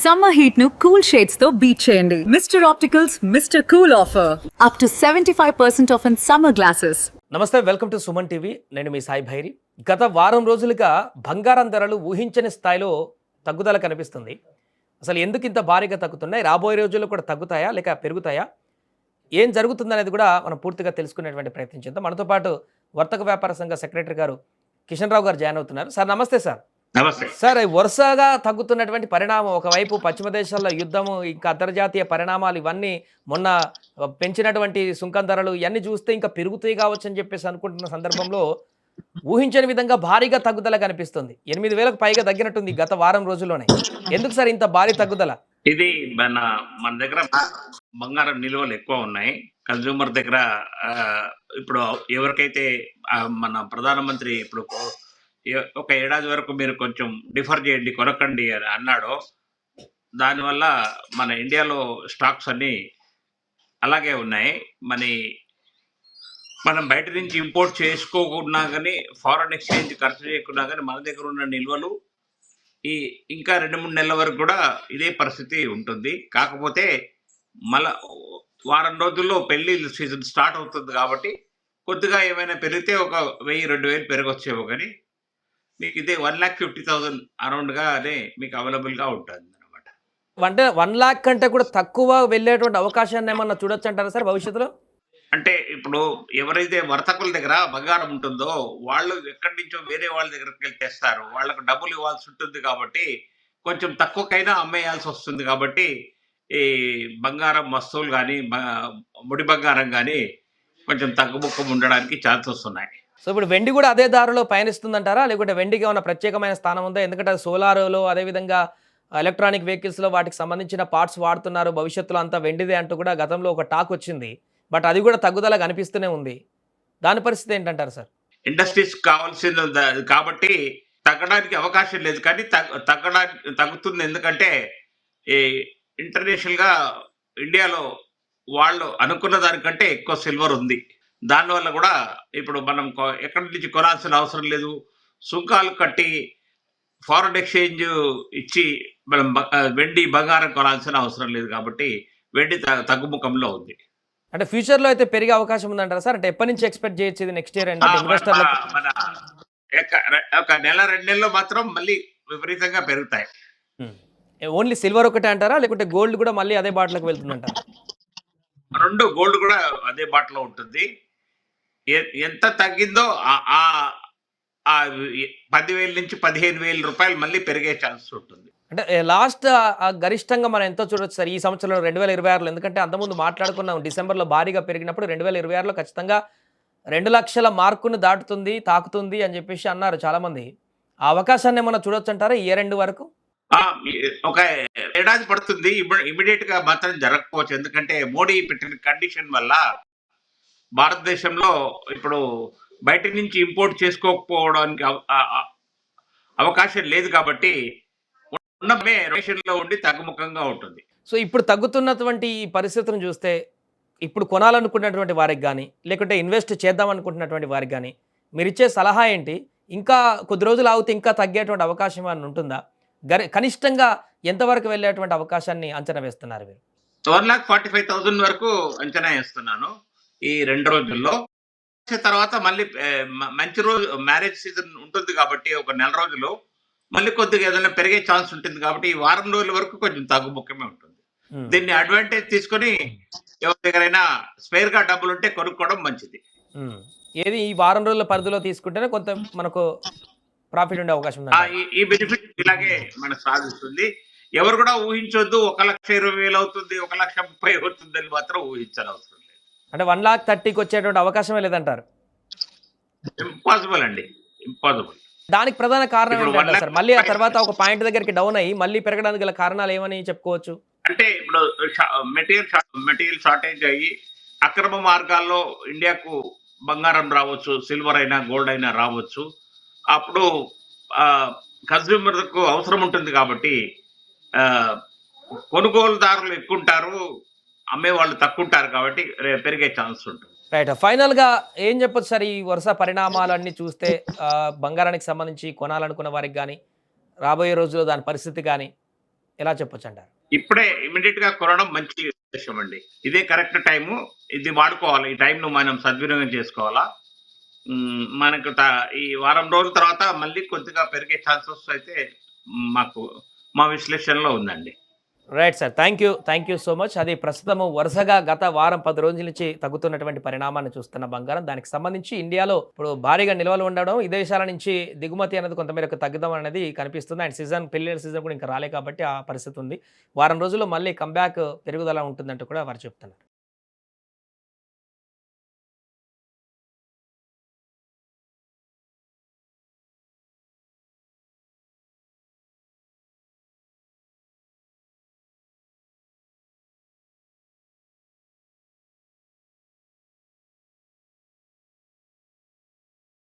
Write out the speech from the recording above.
Summer heat ను cool shades తో beat చేయండి. Mister opticals mister cool offer up to 75% of in summer glasses. నమస్తే, welcome to Suman TV. నేను మీ సాయి భైరి. గత వారం రోజులుగా బంగారం ధరలు ఊహించని స్థాయిలో తగ్గుదల కనిపిస్తుంది. అసలు ఎందుకు ఇంత భారీగా తగ్గుతున్నాయి, రాబోయే రోజుల్లో కూడా తగ్గుతాయా లేక పెరుగుతాయా, ఏం జరుగుతుందనేది కూడా మనం పూర్తిగా తెలుసుకునేటువంటి ప్రయత్నం చేద్దాం. మనతో పాటు వర్తక వ్యాపార సంఘ సెక్రటరీ గారు కిషన్ రావు గారు జాయిన్ అవుతున్నారు. సార్ నమస్తే. సార్ నమస్తే సార్, వరుసగా తగ్గుతున్నటువంటి పరిణామం, ఒకవైపు పశ్చిమ దేశాల్లో యుద్ధము, ఇంకా అంతర్జాతీయ పరిణామాలు, ఇవన్నీ మొన్న పెంచినటువంటి సుంకం ధరలు, ఇవన్నీ చూస్తే ఇంకా పెరుగుతాయి కావచ్చు అని చెప్పేసి అనుకుంటున్న సందర్భంలో ఊహించని విధంగా భారీగా తగ్గుదల కనిపిస్తుంది. 8,000కు పైగా తగ్గినట్టుంది గత వారం రోజుల్లోనే. ఎందుకు సార్ ఇంత భారీ తగ్గుదల? ఇది మన దగ్గర బంగారం నిల్వలు ఎక్కువ ఉన్నాయి. కన్జ్యూమర్ దగ్గర ఇప్పుడు ఎవరికైతే మన ప్రధానమంత్రి ఇప్పుడు ఒక ఏడాది వరకు మీరు కొంచెం డిఫర్ చేయండి, కొనకండి అని అన్నాడో, దానివల్ల మన ఇండియాలో స్టాక్స్ అన్నీ అలాగే ఉన్నాయి. మనం బయట నుంచి ఇంపోర్ట్ చేసుకోకున్నా కానీ, ఫారెన్ ఎక్స్చేంజ్ ఖర్చు చేయకున్నా కానీ మన దగ్గర ఉన్న నిల్వలు ఇంకా 2-3 నెలల వరకు కూడా ఇదే పరిస్థితి ఉంటుంది. కాకపోతే మళ్ళా వారం రోజుల్లో పెళ్లి సీజన్ స్టార్ట్ అవుతుంది కాబట్టి కొద్దిగా ఏమైనా పెరిగితే ఒక 1,000-2,000 పెరగొచ్చేమో, కానీ మీకు ఇదే 1,50,000 అరౌండ్గానే మీకు అవైలబుల్గా ఉంటుంది అనమాట. అంటే 1 లాక్ కంటే కూడా తక్కువ వెళ్ళేటువంటి అవకాశాన్ని ఏమన్నా చూడొచ్చు అంటారా సార్ భవిష్యత్తులో? అంటే ఇప్పుడు ఎవరైతే వర్తకుల దగ్గర బంగారం ఉంటుందో వాళ్ళు ఎక్కడి నుంచో వేరే వాళ్ళ దగ్గరికి వెళ్ళి తెస్తారు. వాళ్ళకు డబ్బులు ఇవ్వాల్సి ఉంటుంది కాబట్టి కొంచెం తక్కువకైనా అమ్మేయాల్సి వస్తుంది. కాబట్టి ఈ బంగారం వస్తువులు కానీ, ముడి బంగారం కానీ కొంచెం తగ్గుముఖం ఉండడానికి ఛాన్సెస్ ఉన్నాయి. సో ఇప్పుడు వెండి కూడా అదే దారిలో పయనిస్తుందంటారా, లేకుంటే వెండికి ఏమైనా ప్రత్యేకమైన స్థానం ఉందా? ఎందుకంటే సోలార్లో, అదేవిధంగా ఎలక్ట్రానిక్ వెహికల్స్లో వాటికి సంబంధించిన పార్ట్స్ వాడుతున్నారు. భవిష్యత్తులో అంతా వెండిదే అంటూ కూడా గతంలో ఒక టాక్ వచ్చింది. బట్ అది కూడా తగ్గుదల కనిపిస్తూనే ఉంది. దాని పరిస్థితి ఏంటంటారు సార్? ఇండస్ట్రీస్ కావాల్సింది కాబట్టి తగ్గడానికి అవకాశం లేదు, కానీ తగ్గుతుంది. ఎందుకంటే ఈ ఇంటర్నేషనల్గా ఇండియాలో వాళ్ళు అనుకున్న దానికంటే ఎక్కువ సిల్వర్ ఉంది. దానివల్ల కూడా ఇప్పుడు మనం ఎక్కడి నుంచి కొనాల్సిన అవసరం లేదు. సుంకాలు కట్టి ఫారెన్ ఎక్స్చేంజ్ ఇచ్చి మనం వెండి బంగారం కొనాల్సిన అవసరం లేదు. కాబట్టి వెండి తగ్గుముఖంలో ఉంది. అంటే ఫ్యూచర్లో అయితే పెరిగే అవకాశం ఉందంటారా సార్? అంటే ఎప్పటి నుంచి ఎక్స్పెక్ట్ చేయొచ్చు ఇది నెక్స్ట్ ఇయర్? అంటే ఇన్వెస్టర్లకు ఒక 1-2 నెలల్లో మాత్రం మళ్ళీ విపరీతంగా పెరుగుతాయి. ఓన్లీ సిల్వర్ ఒకటే అంటారా, లేకుంటే గోల్డ్ కూడా మళ్ళీ అదే బాటలోకి వెళ్తుందంటారా? 2 గోల్డ్ కూడా అదే బాటలో ఉంటుంది. ఎంత తగ్గిందో 10,000 నుంచి 15,000 రూపాయలు మళ్ళీ పెరిగే ఛాన్స్ ఉంటుంది. అంటే లాస్ట్ గరిష్టంగా మనం ఎంతో చూడొచ్చు సార్ ఈ సంవత్సరంలో 2026లో? ఎందుకంటే అంతకుముందు మాట్లాడుకున్నాం, డిసెంబర్లో భారీగా పెరిగినప్పుడు 2026లో ఖచ్చితంగా 2 లక్షల మార్కును తాకుతుంది అని చెప్పేసి అన్నారు చాలామంది. ఆ అవకాశాన్ని ఏమన్నా చూడొచ్చు అంటారా ఈ ఇయర్ ఎండ్ వరకు? ఒక ఏడాది పడుతుంది. ఇమీడియట్ గా మాత్రం జరగకపోవచ్చు. ఎందుకంటే మోడీ పెట్టిన కండిషన్ వల్ల భారతదేశంలో ఇప్పుడు బయట నుంచి ఇంపోర్ట్ చేసుకోకపోవడానికి అవకాశం లేదు. కాబట్టి ఉన్నమే రేషన్లో ఉండి తగ్గుముఖంగా ఉంటుంది. సో ఇప్పుడు తగ్గుతున్నటువంటి ఈ పరిస్థితులను చూస్తే, ఇప్పుడు కొనాలనుకున్నటువంటి వారికి కానీ, లేకుంటే ఇన్వెస్ట్ చేద్దాం అనుకుంటున్నటువంటి వారికి కానీ మీరు ఇచ్చే సలహా ఏంటి? ఇంకా కొద్ది రోజులు ఆగితే ఇంకా తగ్గేటువంటి అవకాశం ఏమైనా ఉంటుందా? కనిష్టంగా ఎంతవరకు వెళ్ళేటువంటి అవకాశాన్ని అంచనా వేస్తున్నారు మీరు? 1,45,000 వరకు అంచనా వేస్తున్నాను ఈ 2 రోజుల్లో. తర్వాత మళ్ళీ మంచి రోజు మ్యారేజ్ సీజన్ ఉంటుంది కాబట్టి ఒక 1 నెల రోజులు మళ్ళీ కొద్దిగా ఏదైనా పెరిగే ఛాన్స్ ఉంటుంది. కాబట్టి ఈ వారం రోజుల వరకు కొంచెం తగ్గుముఖమే ఉంటుంది. దీన్ని అడ్వాంటేజ్ తీసుకొని ఎవరి దగ్గరైనా స్పేర్ గా డబ్బులు ఉంటే కొనుక్కోవడం మంచిది. ఏది ఈ వారం రోజుల పరిధిలో తీసుకుంటేనే కొంత మనకు ప్రాఫిట్ ఉండే అవకాశం ఉంది. ఈ బెనిఫిట్ ఇలాగే మనకు సాధిస్తుంది. ఎవరు కూడా ఊహించొద్దు 1,20,000 అవుతుంది, 1,30,000 అవుతుంది అని మాత్రం ఊహించాల్సిన అవసరం లేదు. అంటే 1,30,000కి వచ్చేటువంటి అవకాశమే లేదంటారు? ఇంపాసిబుల్ అండి, ఇంపాసిబుల్. దానికి ప్రధాన కారణం ఏంటంటే సార్, మళ్ళీ ఆ తర్వాత ఒక పాయింట్ దగ్గరికి డౌన్ అయ్యి మళ్ళీ పెరగడానికి గల కారణాలు ఏమని చెప్పుకోవచ్చు? అంటే ఇప్పుడు మెటీరియల్ షార్టేజ్ అయ్యి అక్రమ మార్గాల్లో ఇండియాకు బంగారం రావచ్చు, సిల్వర్ అయినా గోల్డ్ అయినా రావచ్చు. అప్పుడు కన్స్యూమర్కు అవసరం ఉంటుంది. కాబట్టి కొనుగోలుదారులు ఎక్కువ ఉంటారు, అమ్మేవాళ్ళు తక్కువ ఉంటారు. కాబట్టి పెరిగే ఛాన్స్ ఉంటుంది. రైట్. ఫైనల్గా ఏం చెప్పొచ్చు సార్ ఈ వరుస పరిణామాలన్నీ చూస్తే, బంగారానికి సంబంధించి కొనాలనుకున్న వారికి కానీ, రాబోయే రోజుల్లో దాని పరిస్థితి కానీ ఎలా చెప్పొచ్చు అంటారు? ఇప్పుడే ఇమీడియట్ గా కొనడం మంచి విషయం అండి. ఇదే కరెక్ట్ టైము. ఇది వాడుకోవాలి. ఈ టైంను మనం సద్వినియోగం చేసుకోవాలా. మనకు ఈ వారం రోజుల తర్వాత మళ్ళీ కొద్దిగా పెరిగే ఛాన్సెస్ అయితే మాకు మా విశ్లేషణలో ఉందండి. Right sir. Thank you so much. అది ప్రస్తుతము వరుసగా గత వారం 10 రోజుల నుంచి తగ్గుతున్నటువంటి పరిణామాన్ని చూస్తున్న బంగారం. దానికి సంబంధించి ఇండియాలో ఇప్పుడు భారీగా నిల్వలు ఉండడం, విదేశాల నుంచి దిగుమతి అనేది కొంతమేరకు తగ్గడం అనేది కనిపిస్తుంది. అండ్ పెళ్లిళ్ళ సీజన్ కూడా ఇంకా రాలే కాబట్టి ఆ పరిస్థితి ఉంది. వారం రోజుల్లో మళ్ళీ కంబ్యాక్ పెరుగుదల ఉంటుందంటూ కూడా వారు చెప్తున్నారు.